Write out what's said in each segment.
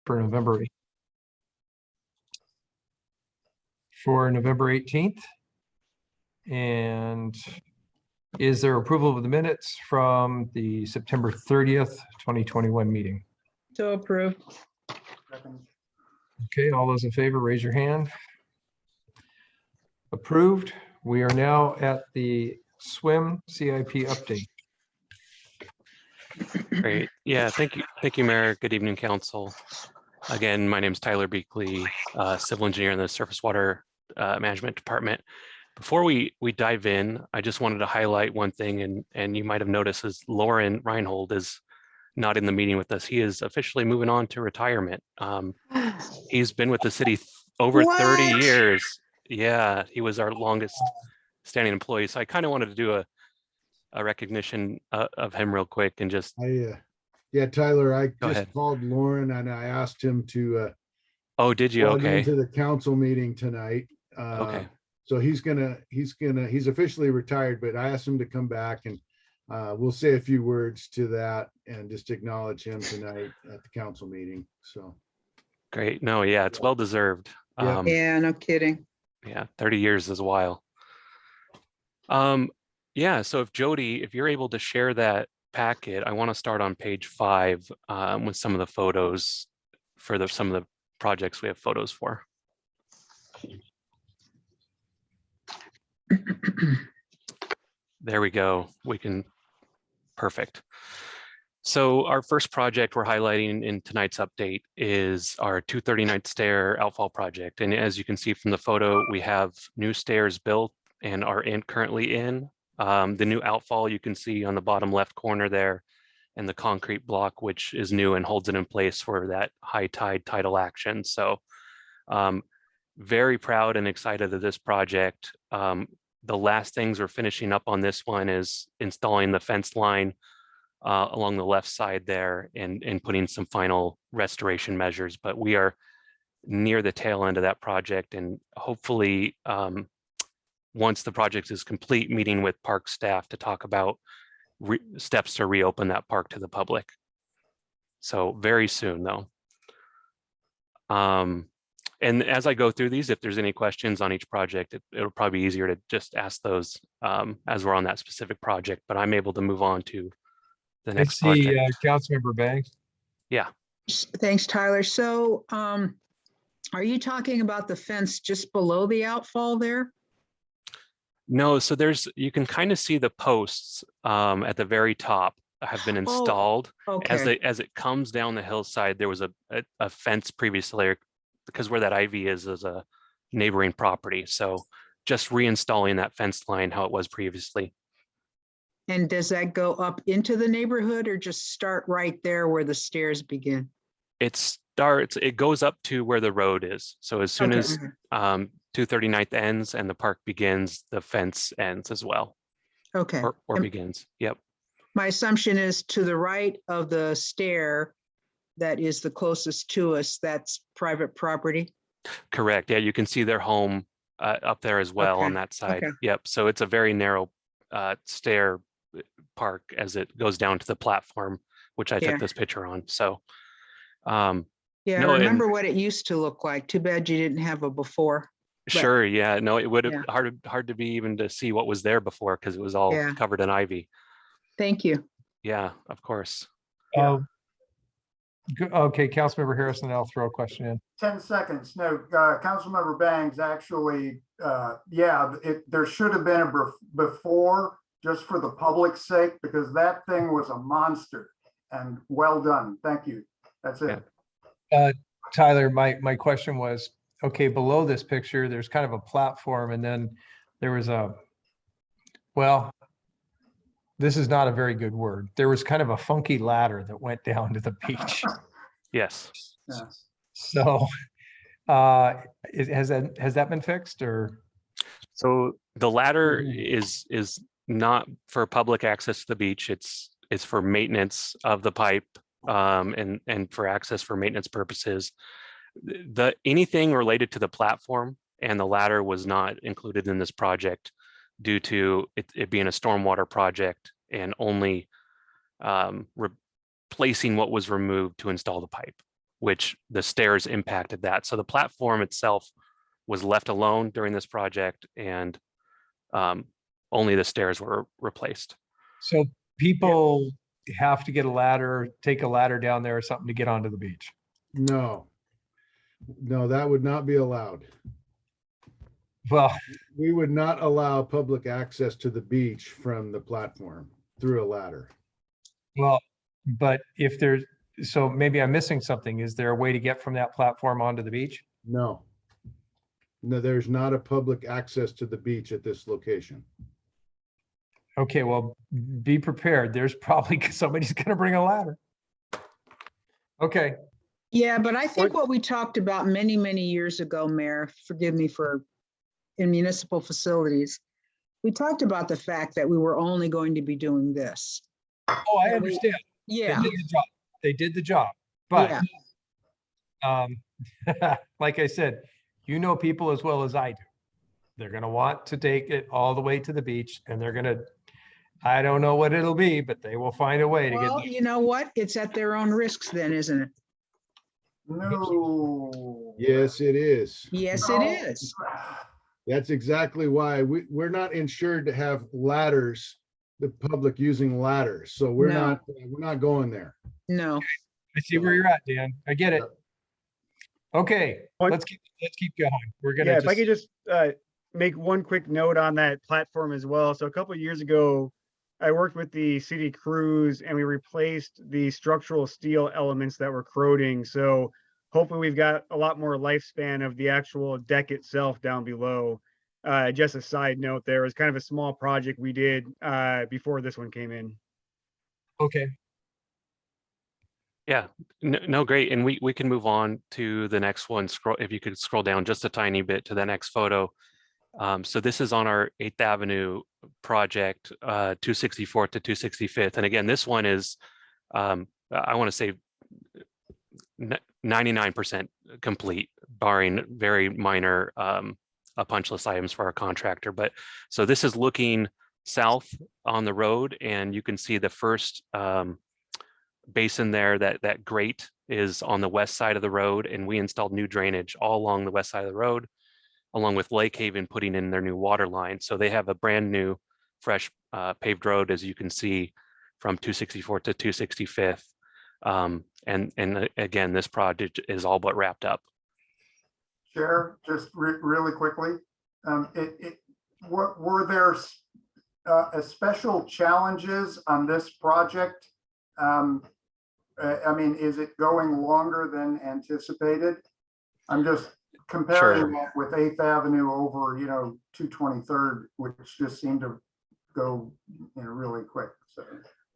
for November 8th. For November 18th. And is there approval of the minutes from the September 30th, 2021 meeting? So approved. Okay, all those in favor, raise your hand. Approved. We are now at the swim CIP update. Great. Yeah, thank you, Mayor. Good evening, Council. Again, my name is Tyler Beakley, civil engineer in the Surface Water Management Department. Before we dive in, I just wanted to highlight one thing, and you might have noticed is Lauren Reinhold is not in the meeting with us. He is officially moving on to retirement. He's been with the city over 30 years. Yeah, he was our longest standing employee. So I kind of wanted to do a recognition of him real quick and just. Yeah, Tyler, I Go just ahead. called Lauren and I asked him to Oh, did you? log Okay. into the council meeting tonight. Okay. So he's officially retired, but I asked him to come back and we'll say a few words to that and just acknowledge him tonight at the council meeting. So Great. No, yeah, it's well deserved. Yeah. Yeah, no kidding. Yeah, 30 years is a while. Yeah, so if Jody, if you're able to share that packet, I want to start on page 5 with some of the photos for some of the projects we have photos for. There we go. Perfect. So our first project we're highlighting in tonight's update is our 239th Stair Outfall project. And as you can see from the photo, we have new stairs built and are currently in. The new outfall you can see on the bottom left corner there, and the concrete block, which is new and holds it in place for that high tide tidal action. So very proud and excited of this project. The last things we're finishing up on this one is installing the fence line along the left side there and putting some final restoration measures. But we are near the tail end of that project, and hopefully once the project is complete, meeting with park staff to talk about steps to reopen that park to the public. So very soon though. And as I go through these, if there's any questions on each project, it'll probably be easier to just ask those as we're on that specific project, but I'm able to move on to the next project. Councilmember Banks. Yeah. Thanks, Tyler. So are you talking about the fence just below the outfall there? No, so you can kind of see the posts at the very top have been installed. Okay. As it comes down the hillside, there was a fence previously, because where that ivy is a neighboring property. So just reinstalling that fence line how it was previously. And does that go up into the neighborhood or just start right there where the stairs begin? It goes up to where the road is. So as soon as 239th ends and the park begins, the fence ends as well. Okay. Or begins. Yep. My assumption is to the right of the stair that is the closest to us, that's private property. Correct. Yeah, you can see their home up there as well on that side. Okay. Yep. So it's a very narrow stair park as it goes down to the platform, which I took this picture on. So Yeah, no, I remember what it used to look like. Too bad you didn't have a before. Sure. Yeah. No, it would have hard to be even to see what was there before because it was all covered in ivy. Thank you. Yeah, of course. Okay, Councilmember Harrison, I'll throw a question in. 10 seconds. No, Councilmember Bangs actually, there should have been a before just for the public's sake, because that thing was a monster, and well done. Thank you. That's it. Tyler, my question was, okay, below this picture, there's kind of a platform, and then there was this is not a very good word. There was kind of a funky ladder that went down to the beach. Yes. Yes. So has that been fixed or? So the ladder is not for public access to the beach. It's for maintenance of the pipe and for access for maintenance purposes. Anything related to the platform and the ladder was not included in this project due to it being a stormwater project and only replacing what was removed to install the pipe which the stairs impacted that. So the platform itself was left alone during this project, and only the stairs were replaced. So people have to get a ladder, take a ladder down there or something to get onto the beach. No, that would not be allowed. Well, We would not allow public access to the beach from the platform through a ladder. well, but if there's, so maybe I'm missing something. Is there a way to get from that platform onto the beach? No, there's not a public access to the beach at this location. Okay, well, be prepared. There's probably somebody's gonna bring a ladder. Okay, Yeah, but I think what we talked about many, many years ago, Mayor, forgive me for, in municipal facilities, we talked about the fact that we were only going to be doing this. oh, I understand. Yeah, They did the job. They did the job, but yeah. like I said, you know people as well as I do. They're gonna want to take it all the way to the beach, and they're gonna, I don't know what it'll be, but they will find a way to Well, get. you know what? It's at their own risks then, isn't it? No. Yes, it is. Yes, it No. is. That's exactly why we're not insured to have ladders, the public using ladders. So we're No. not going there. No. I see where you're at, Dan. I get it. Yep. Okay, One- let's keep going. We're gonna Yeah, if I just, could just make one quick note on that platform as well. So a couple of years ago, I worked with the city crews and we replaced the structural steel elements that were corroding. So hopefully we've got a lot more lifespan of the actual deck itself down below. Just a side note, there was kind of a small project we did before this one came in. okay, Yeah, no, great. And we can move on to the next one. Scroll, if you could scroll down just a tiny bit to the next photo. So this is on our 8th Avenue project, 264th to 265th. And again, this one is, I want to say 99% complete, barring very minor punch list items for our contractor. But so this is looking south on the road, and you can see the first basin there. That grate is on the west side of the road, and we installed new drainage all along the west side of the road, along with Lake Haven putting in their new water line. So they have a brand new, fresh paved road, as you can see, from 264th to 265th. And again, this project is all but wrapped up. Chair, just really quickly, what were there special challenges on this project? I mean, is it going longer than anticipated? I'm just comparing that with 8th Avenue over, 223rd, which just seemed to go, really quick. So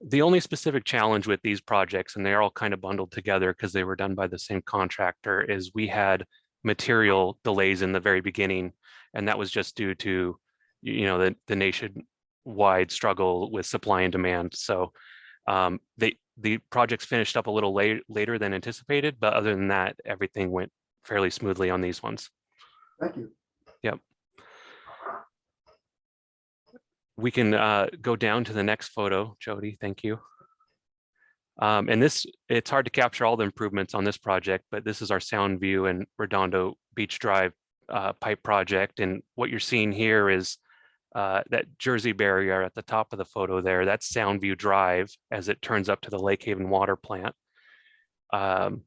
The only specific challenge with these projects, and they're all kind of bundled together because they were done by the same contractor, is we had material delays in the very beginning, and that was just due to, the nationwide struggle with supply and demand. So the projects finished up a little later than anticipated, but other than that, everything went fairly smoothly on these ones. thank you. Yep. We can go down to the next photo, Jody, thank you. And it's hard to capture all the improvements on this project, but this is our Sound View and Redondo Beach Drive pipe project. And what you're seeing here is that Jersey barrier at the top of the photo there, that's Sound View Drive as it turns up to the Lake Haven water plant. And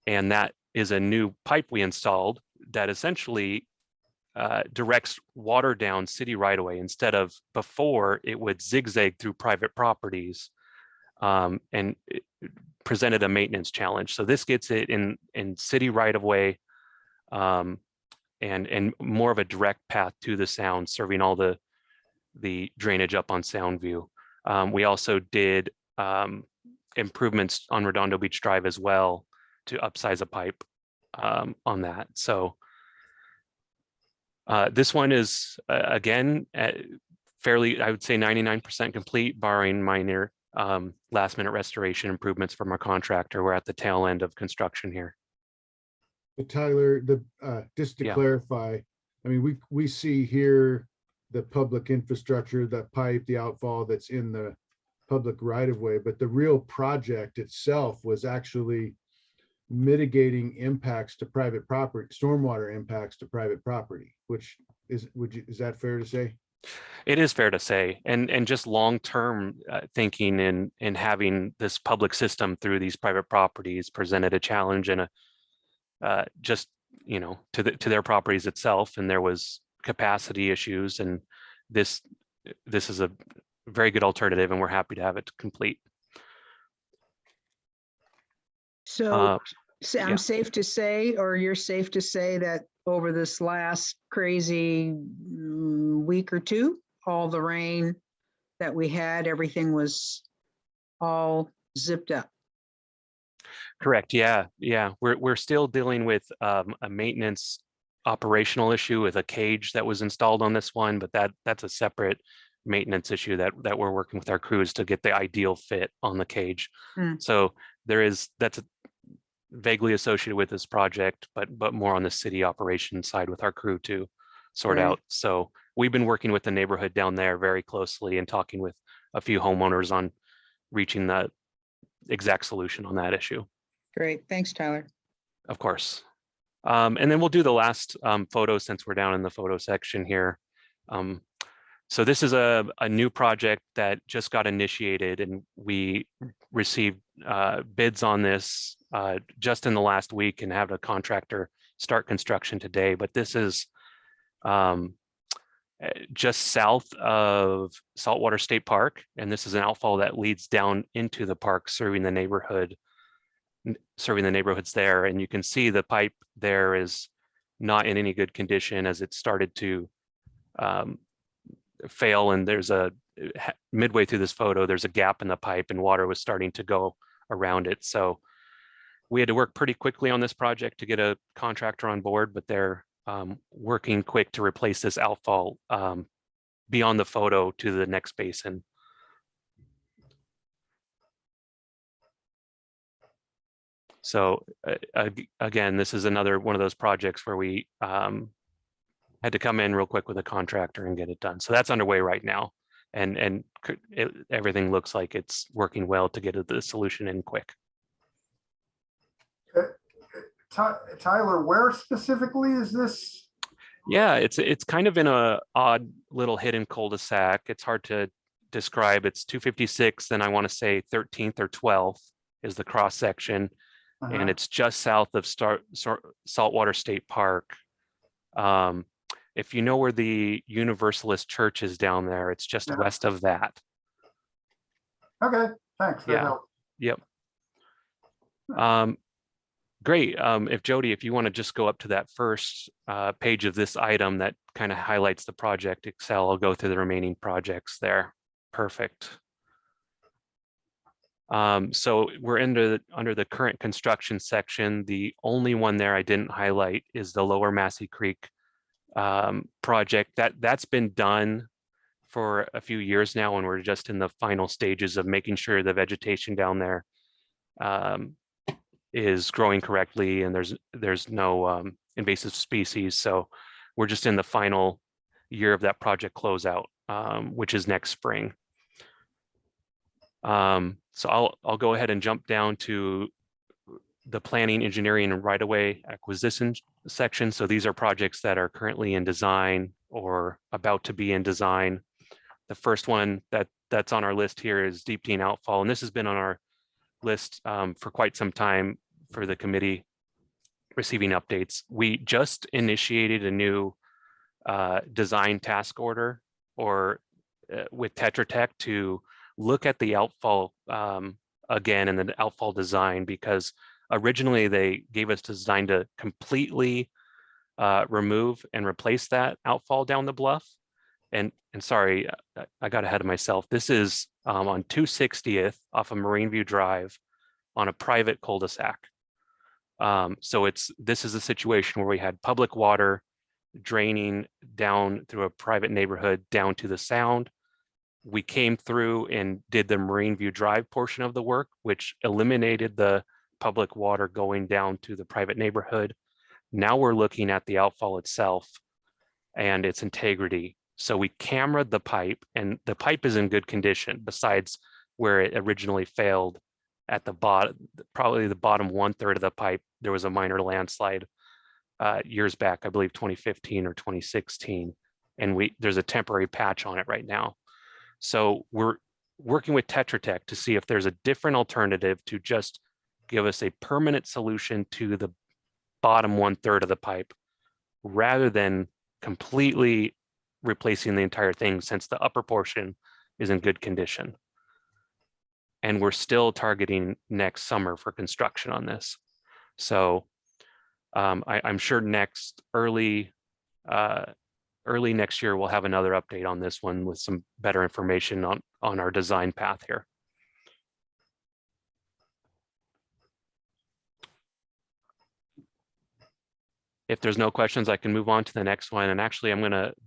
that is a new pipe we installed that essentially directs water down city right away. Instead of before, it would zigzag through private properties, and it presented a maintenance challenge. So this gets it in city right of way, and more of a direct path to the sound, serving all the drainage up on Sound View. We also did improvements on Redondo Beach Drive as well to upsize a pipe on that. So this one is again fairly, I would say 99% complete, barring minor last minute restoration improvements from our contractor. We're at the tail end of construction here. But Tyler, just to Yeah. clarify, I mean, we see here the public infrastructure, the pipe, the outfall that's in the public right of way, but the real project itself was actually mitigating impacts to private property, stormwater impacts to private property, which is, is that fair to say? It is fair to say, and just long-term thinking in having this public system through these private properties presented a challenge and just, you know, to their properties itself, and there was capacity issues, and this is a very good alternative, and we're happy to have it complete. So yeah. I'm safe to say, or you're safe to say, that over this last crazy week or two, all the rain that we had, everything was all zipped up. Correct. Yeah. We're still dealing with a maintenance operational issue with a cage that was installed on this one, but that's a separate maintenance issue that we're working with our crews to get the ideal fit on the cage. So that's vaguely associated with this project, but more on the city operations side with our crew to sort out. So we've been working with the neighborhood down there very closely and talking with a few homeowners on reaching the exact solution on that issue. Great. Thanks, Tyler. Of course. And then we'll do the last photo since we're down in the photo section here. So this is a new project that just got initiated, and we received bids on this just in the last week and have a contractor start construction today. But this is just south of Saltwater State Park, and this is an outfall that leads down into the park, serving the neighborhoods there. And you can see the pipe there is not in any good condition, as it started to fail, and there's midway through this photo, there's a gap in the pipe and water was starting to go around it. So we had to work pretty quickly on this project to get a contractor on board, but they're working quick to replace this outfall beyond the photo to the next basin. So again, this is another one of those projects where we had to come in real quick with a contractor and get it done. So that's underway right now. And everything looks like it's working well to get the solution in quick. Tyler, where specifically is this? Yeah, it's kind of in a odd little hidden cul-de-sac. It's hard to describe. It's 256, and I want to say 13th or 12th is the cross section. And it's just south of Saltwater State Park. If you know where the Universalist Church is down there, it's just west of that. Okay, thanks. That helps. Yep. Great. If you want to just go up to that first page of this item that kind of highlights the project Excel, I'll go through the remaining projects there. Perfect. So we're under the current construction section. The only one there I didn't highlight is the Lower Massey Creek project. That's been done for a few years now, and we're just in the final stages of making sure the vegetation down there is growing correctly, and there's no invasive species. So we're just in the final year of that project closeout, which is next spring. So I'll go ahead and jump down to the planning, engineering, and right-of-way acquisition section. So these are projects that are currently in design or about to be in design. The first one that's on our list here is Deep Deen Outfall, and this has been on our list for quite some time for the committee receiving updates. We just initiated a new design task order with Tetra Tech to look at the outfall again and the outfall design, because originally they gave us design to completely remove and replace that outfall down the bluff. And sorry, I got ahead of myself. This is on 260th off of Marine View Drive on a private cul-de-sac. So this is a situation where we had public water draining down through a private neighborhood down to the sound. We came through and did the Marine View Drive portion of the work, which eliminated the public water going down to the private neighborhood. Now we're looking at the outfall itself and its integrity. So we cameraed the pipe, and the pipe is in good condition besides where it originally failed at the bottom, probably the bottom 1/3 of the pipe, there was a minor landslide years back, I believe 2015 or 2016. And there's a temporary patch on it right now. So we're working with Tetra Tech to see if there's a different alternative to just give us a permanent solution to the bottom 1/3 of the pipe, rather than completely replacing the entire thing, since the upper portion is in good condition. And we're still targeting next summer for construction on this. So I'm sure early next year, we'll have another update on this one with some better information on our design path here. If there's no questions, I can move on to the next one. And actually,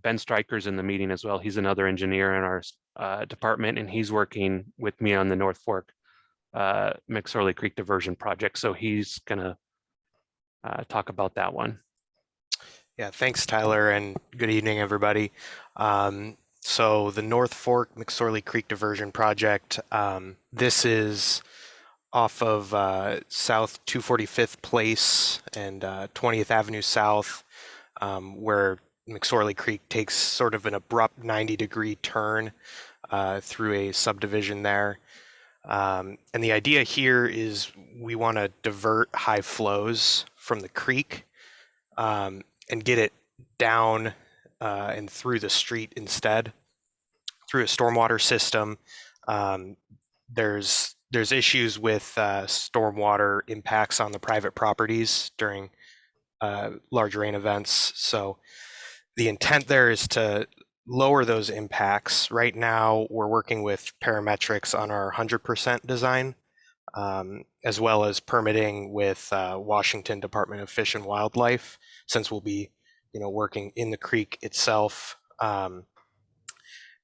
Ben Stryker's in the meeting as well. He's another engineer in our department, and he's working with me on the North Fork McSorley Creek diversion project. So he's gonna talk about that one. Yeah, thanks, Tyler, and good evening, everybody. So the North Fork McSorley Creek diversion project, this is off of South 245th Place and 20th Avenue South, where McSorley Creek takes sort of an abrupt 90-degree turn through a subdivision there. And the idea here is we want to divert high flows from the creek and get it down and through the street instead, through a stormwater system. There's issues with stormwater impacts on the private properties during large rain events. So the intent there is to lower those impacts. Right now, we're working with parametrics on our 100% design, as well as permitting with Washington Department of Fish and Wildlife, since we'll be, working in the creek itself.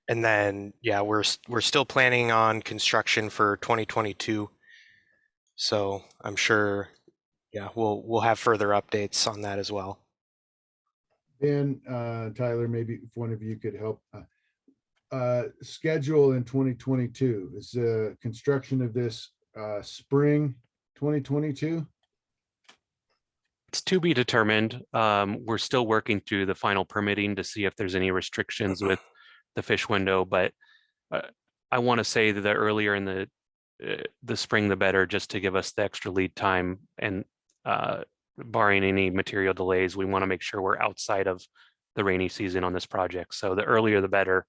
And then, yeah, we're still planning on construction for 2022. So I'm sure, yeah, we'll have further updates on that as well. Ben, Tyler, maybe if one of you could help. Schedule in 2022, is construction of this spring 2022? It's to be determined. We're still working through the final permitting to see if there's any restrictions with the fish window, but I want to say that the earlier in the spring, the better, just to give us the extra lead time, and barring any material delays, we want to make sure we're outside of the rainy season on this project. So the earlier, the better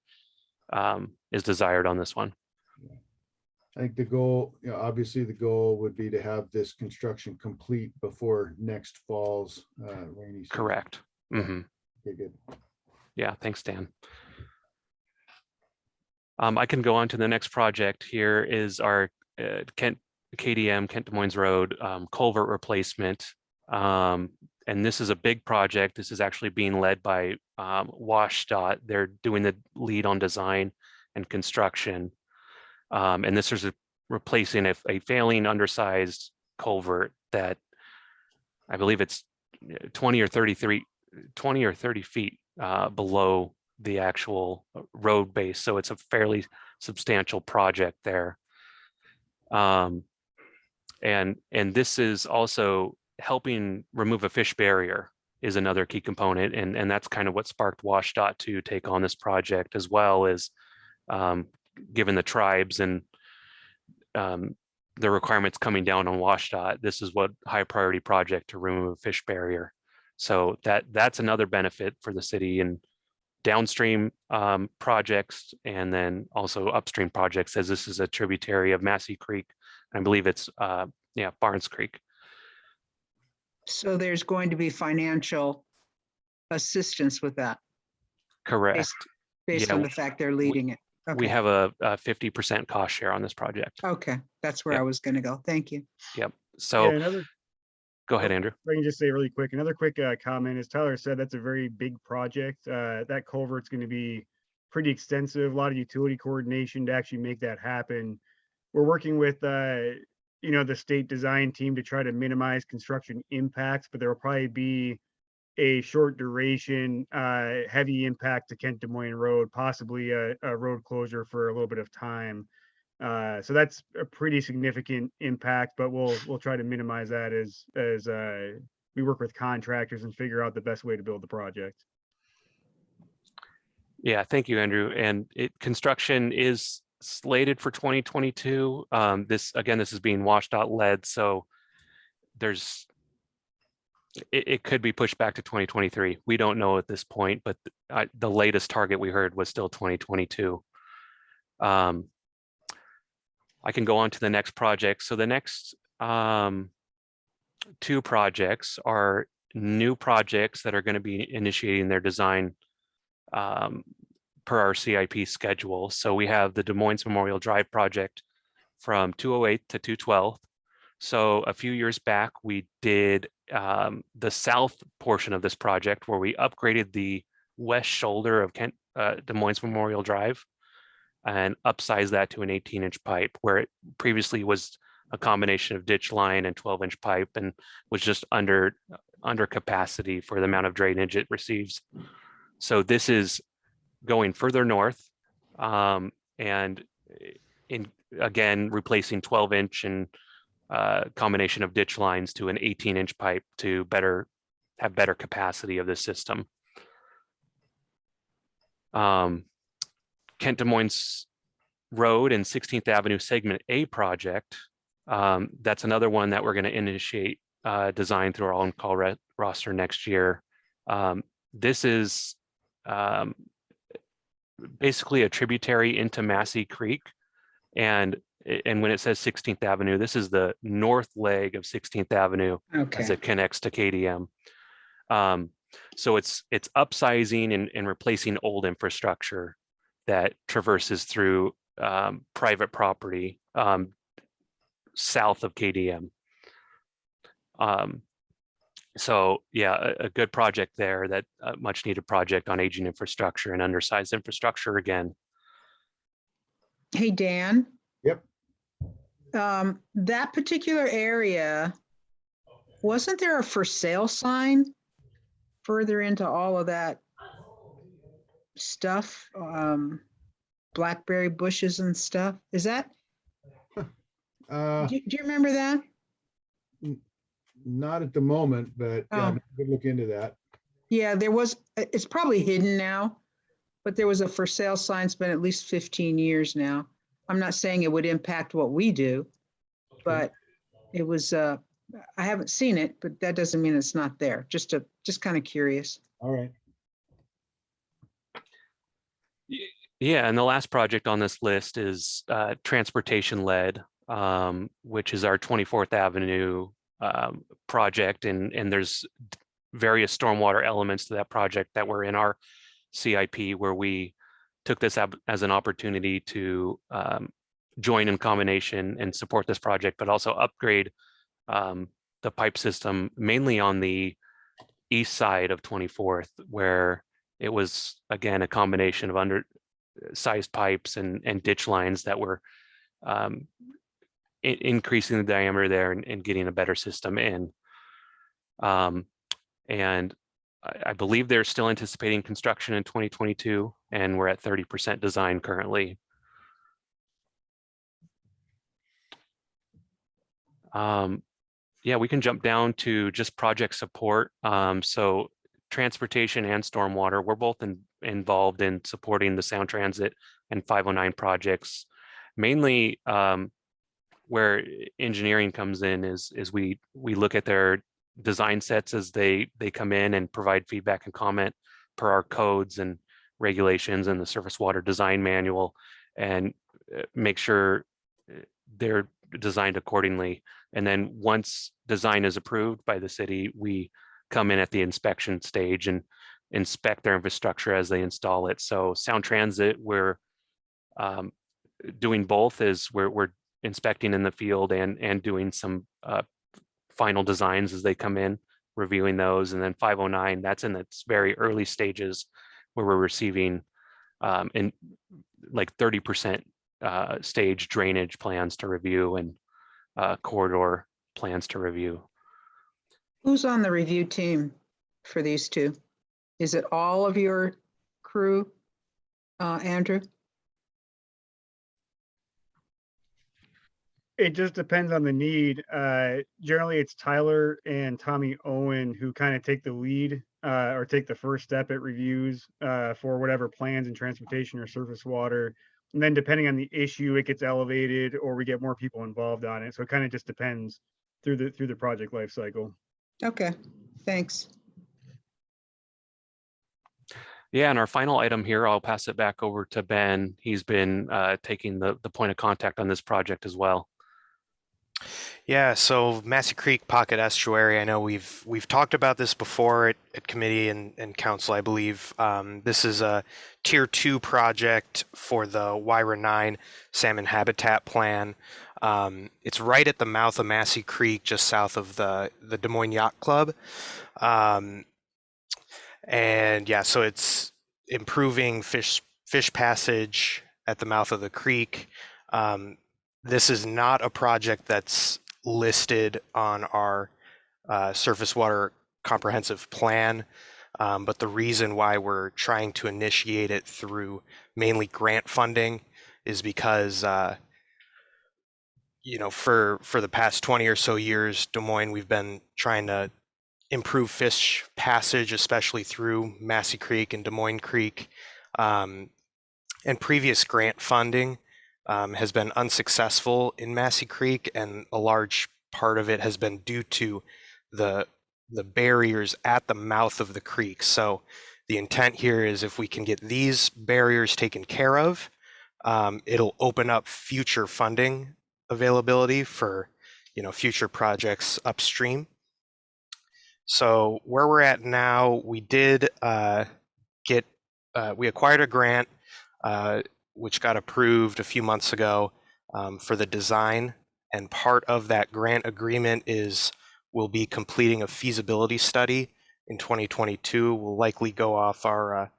is desired on this one. I think the goal, obviously the goal would be to have this construction complete before next fall's rainy season. Correct. Mm-hmm. Okay, good. Yeah, thanks, Dan. I can go on to the next project. Here is our Kent Des Moines Road culvert replacement. And this is a big project. This is actually being led by WashDOT. They're doing the lead on design and construction. And this is replacing a failing undersized culvert that I believe it's 20 or 30 feet below the actual road base. So it's a fairly substantial project there. And this is also helping remove a fish barrier is another key component. And that's kind of what sparked WashDOT to take on this project, as well as given the tribes and the requirements coming down on WashDOT. This is what high priority project to remove a fish barrier. So that's another benefit for the city, and downstream projects, and then also upstream projects, as this is a tributary of Massey Creek. I believe it's Barnes Creek. So there's going to be financial assistance with that, Correct. based Yeah, on the fact they're leading it. We Okay. have a 50% cost share on this project. Okay, that's where Yep. I was going to go. Thank you. Yep. So Yeah, go ahead, Andrew. If I can just say really quick, another quick comment, as Tyler said, that's a very big project. That culvert's going to be pretty extensive, a lot of utility coordination to actually make that happen. We're working with, the state design team to try to minimize construction impacts, but there will probably be a short duration, heavy impact to Kent Des Moines Road, possibly a road closure for a little bit of time. So that's a pretty significant impact, but we'll try to minimize that as we work with contractors and figure out the best way to build the project. Yeah, thank you, Andrew. And construction is slated for 2022. This is being washed out lead, so it could be pushed back to 2023. We don't know at this point, but the latest target we heard was still 2022. I can go on to the next project. So the next two projects are new projects that are going to be initiating their design per our CIP schedule. So we have the Des Moines Memorial Drive project from 208 to 212. So a few years back, we did the south portion of this project where we upgraded the west shoulder of Des Moines Memorial Drive and upsized that to an 18-inch pipe, where it previously was a combination of ditch line and 12-inch pipe and was just under capacity for the amount of drainage it receives. So this is going further north and again replacing 12-inch and combination of ditch lines to an 18-inch pipe to have better capacity of the system. Kent Des Moines Road and 16th Avenue Segment A project. That's another one that we're going to initiate design through our own call roster next year. This is basically a tributary into Massey Creek. And when it says 16th Avenue, this is the north leg of 16th Avenue as Okay. it connects to KDM. So it's upsizing and replacing old infrastructure that traverses through private property south of KDM. So yeah, a good project there, that much needed project on aging infrastructure and undersized infrastructure again. Hey, Dan. Yep. That particular area, wasn't there a for sale sign further into all of that stuff? Blackberry bushes and stuff. Is that, Uh, do you remember that? Not at the moment, but yeah, Oh. we could look into that. Yeah, there was, it's probably hidden now, but there was a for sale sign. It's been at least 15 years now. I'm not saying it would impact what we do, but it was, I haven't seen it, but that doesn't mean it's not there. Just kind of curious. All right. Yeah, and the last project on this list is transportation led, which is our 24th Avenue project, and there's various stormwater elements to that project that were in our CIP, where we took this as an opportunity to join in combination and support this project, but also upgrade the pipe system, mainly on the east side of 24th, where it was, again, a combination of undersized pipes and ditch lines that were increasing the diameter there and getting a better system in. And I believe they're still anticipating construction in 2022, and we're at 30% design currently. Yeah, we can jump down to just project support. So transportation and stormwater, we're both involved in supporting the Sound Transit and 509 projects. Mainly where engineering comes in is we look at their design sets as they come in and provide feedback and comment per our codes and regulations and the surface water design manual, and make sure they're designed accordingly. And then once design is approved by the city, we come in at the inspection stage and inspect their infrastructure as they install it. So Sound Transit, we're doing both, is we're inspecting in the field and doing some final designs as they come in, reviewing those. And then 509, that's in its very early stages, where we're receiving in like 30% stage drainage plans to review and corridor plans to review. Who's on the review team for these two? Is it all of your crew, Andrew? It just depends on the need. Generally, it's Tyler and Tommy Owen who kind of take the lead or take the first step at reviews for whatever plans in transportation or surface water. And then depending on the issue, it gets elevated or we get more people involved on it. So it kind of just depends through the project life cycle. Okay, thanks. Yeah, and our final item here, I'll pass it back over to Ben. He's been taking the point of contact on this project as well. Yeah, so Massey Creek Pocket Estuary, I know we've talked about this before at committee and council, I believe. This is a tier 2 project for the Wyra 9 salmon habitat plan. It's right at the mouth of Massey Creek, just south of the Des Moines Yacht Club. And yeah, so it's improving fish passage at the mouth of the creek. This is not a project that's listed on our surface water comprehensive plan, but the reason why we're trying to initiate it through mainly grant funding is because you know, for the past 20 or so years, Des Moines, we've been trying to improve fish passage, especially through Massey Creek and Des Moines Creek, and previous grant funding has been unsuccessful in Massey Creek, and a large part of it has been due to the barriers at the mouth of the creek. So the intent here is if we can get these barriers taken care of, it'll open up future funding availability for, you know, future projects upstream. So where we're at now, we did we acquired a grant which got approved a few months ago for the design, and part of that grant agreement is we'll be completing a feasibility study in 2022. We'll likely go off our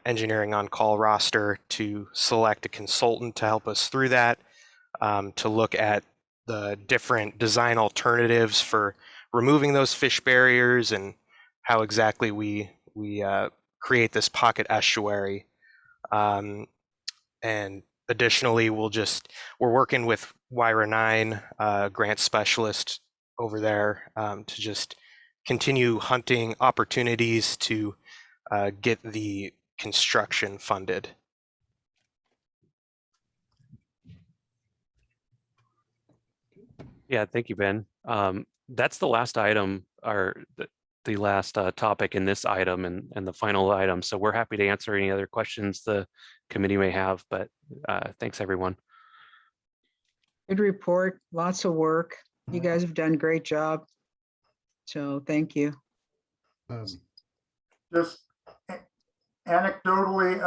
engineering on call roster to select a consultant to help us through that, to look at the different design alternatives for removing those fish barriers and how exactly we create this pocket estuary. And additionally, we're working with Wyra 9 grant specialist over there to just continue hunting opportunities to get the construction funded. Yeah, thank you, Ben. That's the last item, or the last topic in this item and the final item. So we're happy to answer any other questions the committee may have, but thanks everyone. Good report, lots of work. You guys have done a great job. So thank you. Just anecdotally,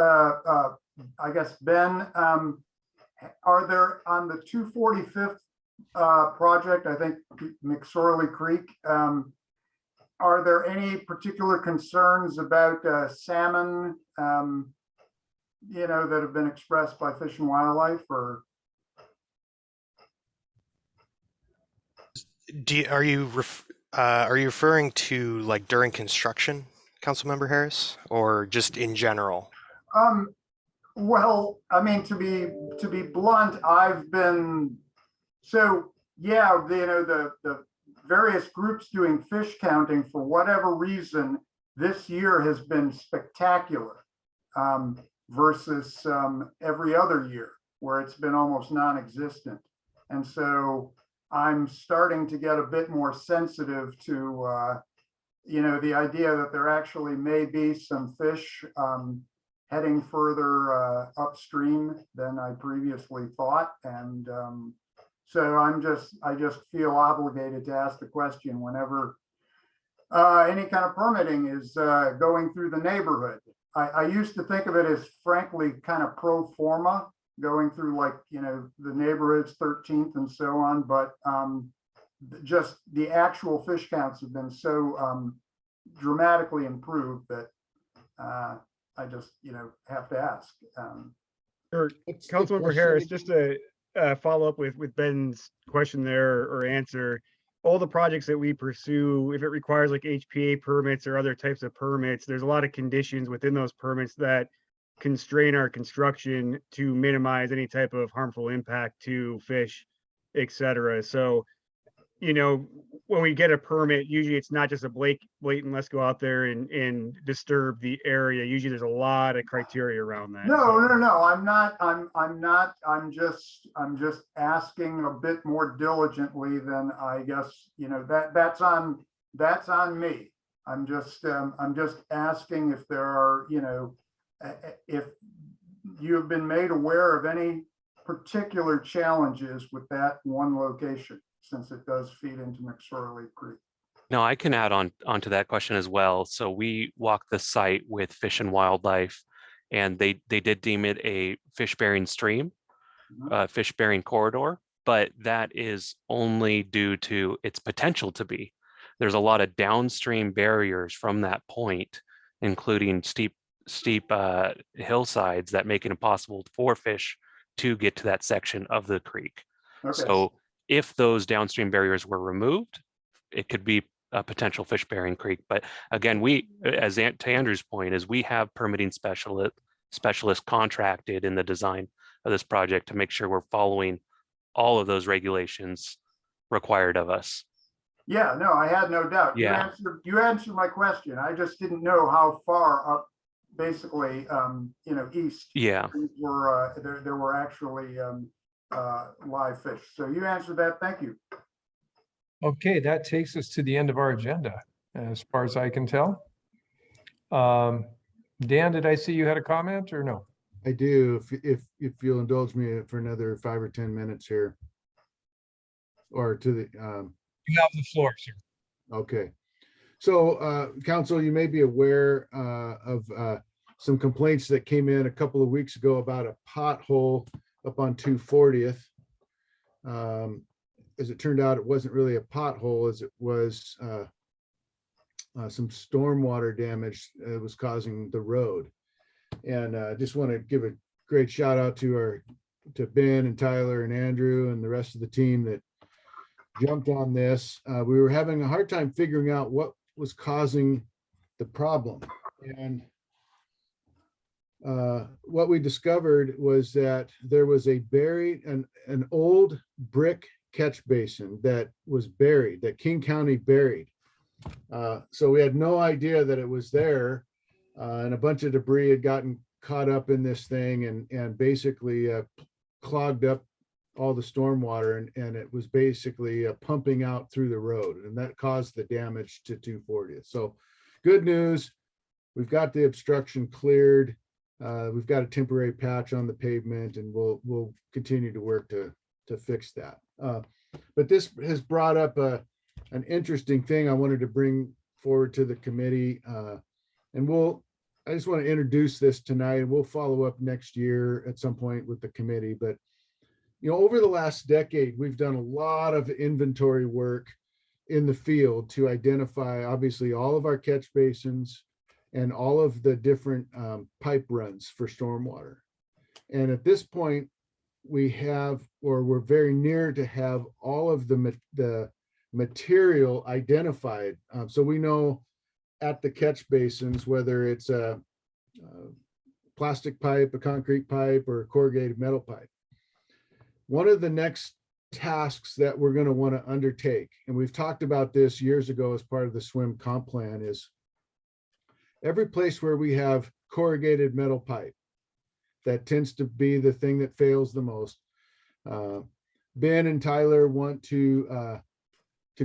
I guess, Ben, are there on the 245th project, I think McSorley Creek, are there any particular concerns about salmon, you know, that have been expressed by Fish and Wildlife, or? Are you referring to like during construction, Councilmember Harris, or just in general? Well, I mean, to be blunt, I've been, so yeah, you know, the various groups doing fish counting, for whatever reason, this year has been spectacular versus every other year where it's been almost non-existent. And so I'm starting to get a bit more sensitive to, you know, the idea that there actually may be some fish heading further upstream than I previously thought. And so I just feel obligated to ask the question whenever any kind of permitting is going through the neighborhood. I used to think of it as, frankly, kind of pro forma, going through, like, you know, the neighborhoods, 13th and so on, but just the actual fish counts have been so dramatically improved that I just, you know, have to ask. Sure. Councilmember Harris, just to follow up with Ben's question there or answer, all the projects that we pursue, if it requires like HPA permits or other types of permits, there's a lot of conditions within those permits that constrain our construction to minimize any type of harmful impact to fish. et cetera. So, you know, when we get a permit, usually it's not just a blatant, let's go out there and disturb the area. Usually there's a lot of criteria around that. No, So- no, I'm not, I'm just asking a bit more diligently than I guess, that's on me. I'm just asking if there are, if you have been made aware of any particular challenges with that one location, since it does feed into McSorley Creek. No, I can add on onto that question as well. So we walked the site with Fish and Wildlife, and they did deem it a fish-bearing stream, fish-bearing corridor, but that is only due to its potential to be. There's a lot of downstream barriers from that point, including steep hillsides that make it impossible for fish to get to that section of the creek. Okay. So if those downstream barriers were removed, it could be a potential fish-bearing creek. But again, to Andrew's point, is we have permitting specialists contracted in the design of this project to make sure we're following all of those regulations required of us. Yeah, no, I had no doubt. Yeah. You answered my question. I just didn't know how far up, basically, east. Yeah. There were actually live fish. So you answered that. Thank you. Okay, that takes us to the end of our agenda, as far as I can tell. Dan, did I see you had a comment or no? I do, if you'll indulge me for another 5 or 10 minutes here. Or to the, You have the floor, sir. okay. So, council, you may be aware of some complaints that came in a couple of weeks ago about a pothole up on 240th. As it turned out, it wasn't really a pothole, as it was some stormwater damage that was causing the road. And I just want to give a great shout out to Ben and Tyler and Andrew and the rest of the team that jumped on this. We were having a hard time figuring out what was causing the problem. And what we discovered was that there was a buried, an old brick catch basin that was buried, that King County buried. So we had no idea that it was there, and a bunch of debris had gotten caught up in this thing and basically clogged up all the stormwater, and it was basically pumping out through the road, and that caused the damage to 240th. So good news, we've got the obstruction cleared. We've got a temporary patch on the pavement, and we'll continue to work to fix that. But this has brought up an interesting thing I wanted to bring forward to the committee. And I just want to introduce this tonight, and we'll follow up next year at some point with the committee. But, over the last decade, we've done a lot of inventory work in the field to identify, obviously, all of our catch basins and all of the different pipe runs for stormwater. And at this point, we're very near to have all of the material identified. So we know at the catch basins, whether it's a plastic pipe, a concrete pipe, or a corrugated metal pipe. One of the next tasks that we're going to want to undertake, and we've talked about this years ago as part of the SWIM comp plan, is every place where we have corrugated metal pipe, that tends to be the thing that fails the most. Ben and Tyler want to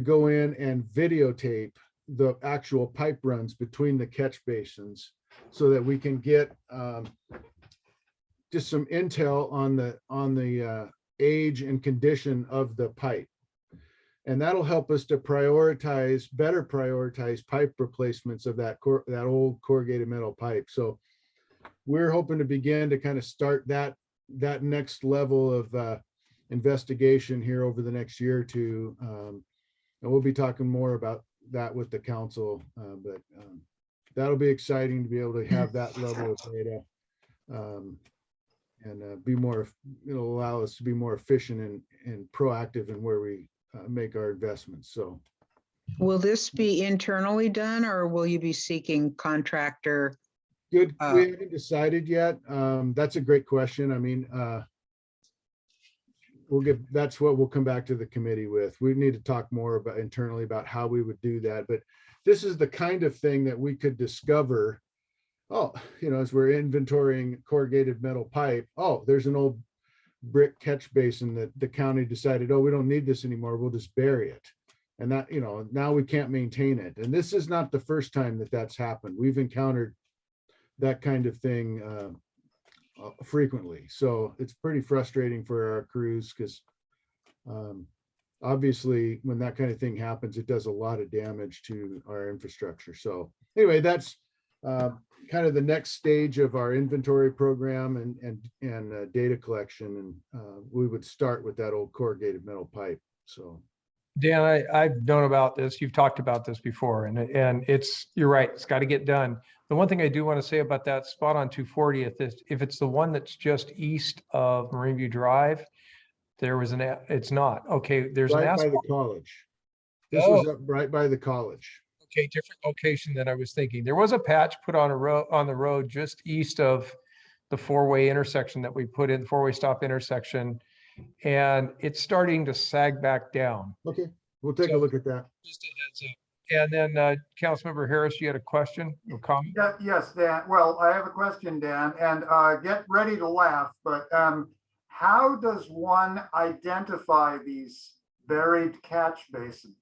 go in and videotape the actual pipe runs between the catch basins so that we can get just some intel on the age and condition of the pipe. And that'll help us to better prioritize pipe replacements of that old corrugated metal pipe. So we're hoping to begin to kind of start that next level of investigation here over the next year or two. And we'll be talking more about that with the council, but that'll be exciting to be able to have that level of data and be more, it'll allow us to be more efficient and proactive in where we make our investments. So Will this be internally done, or will you be seeking contractor? good. We haven't decided yet. That's a great question. I mean, that's what we'll come back to the committee with. We need to talk more about internally about how we would do that. But this is the kind of thing that we could discover. Oh, as we're inventorying corrugated metal pipe, oh, there's an old brick catch basin that the county decided, oh, we don't need this anymore. We'll just bury it. And that, now we can't maintain it. And this is not the first time that that's happened. We've encountered that kind of thing frequently. So it's pretty frustrating for our crews because obviously when that kind of thing happens, it does a lot of damage to our infrastructure. So anyway, that's kind of the next stage of our inventory program and data collection. And we would start with that old corrugated metal pipe. So Dan, I've known about this. You've talked about this before, and you're right. It's got to get done. The one thing I do want to say about that spot on 240th is if it's the one that's just east of Marine View Drive, it's not. Okay, there's an right by asphalt. the college. This was up right by the college. Okay, different location than I was thinking. There was a patch put on the road just east of the four-way intersection that we put in, four-way stop intersection, and it's starting to sag back down. Okay, we'll take a look at that. Just a heads up. And then Councilmember Harris, you had a question or comment? Yeah, yes, Dan. Well, I have a question, Dan, and get ready to laugh, but how does one identify these buried catch basins?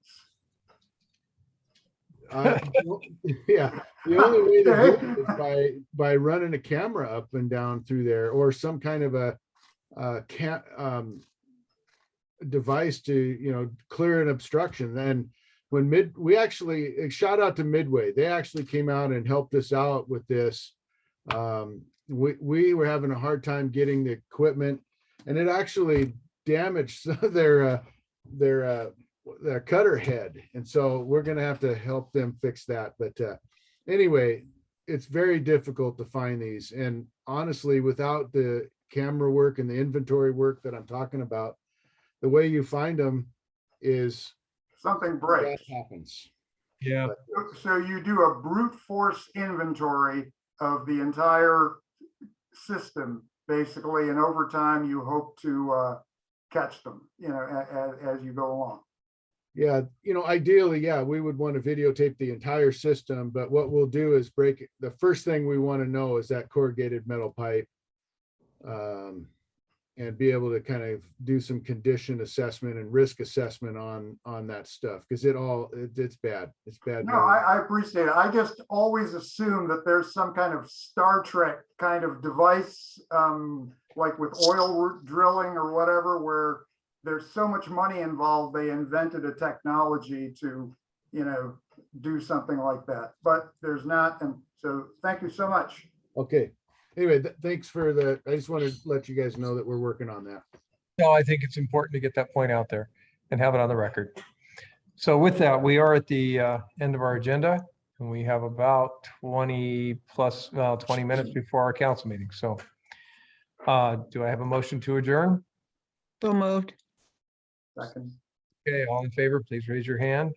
Yeah, the only way to do it is by running a camera up and down through there, or some kind of a device to clear an obstruction. Then when we actually shout out to Midway, they actually came out and helped us out with this. We were having a hard time getting the equipment, and it actually damaged their cutter head, and so we're going to have to help them fix that. But anyway, it's very difficult to find these, and honestly, without the camera work and the inventory work that I'm talking about, the way you find them is something breaks. That happens. Yeah. So you do a brute force inventory of the entire system, basically, and over time you hope to catch them, as you go along. Yeah, ideally, yeah, we would want to videotape the entire system, but what we'll do is break it. The first thing we want to know is that corrugated metal pipe, and be able to kind of do some condition assessment and risk assessment on that stuff, because it's bad. It's bad. No, I appreciate it. I just always assume that there's some kind of Star Trek kind of device, like with oil drilling or whatever, where there's so much money involved, they invented a technology to, do something like that, but there's not. And so thank you so much. Okay. Anyway, thanks for I just wanted to let you guys know that we're working on that. No, I think it's important to get that point out there and have it on the record. So with that, we are at the end of our agenda, and we have about 20 minutes before our council meeting. So do I have a motion to adjourn? So moved. Second. Okay, all in favor, please raise your hand.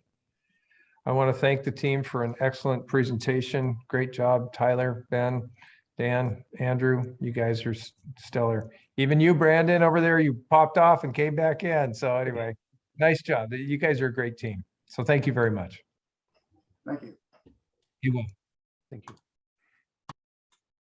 I want to thank the team for an excellent presentation. Great job, Tyler, Ben, Dan, Andrew. You guys are stellar. Even you, Brandon, over there, you popped off and came back in. So anyway, nice job. You guys are a great team. So thank you very much. Thank you. You will. Thank you.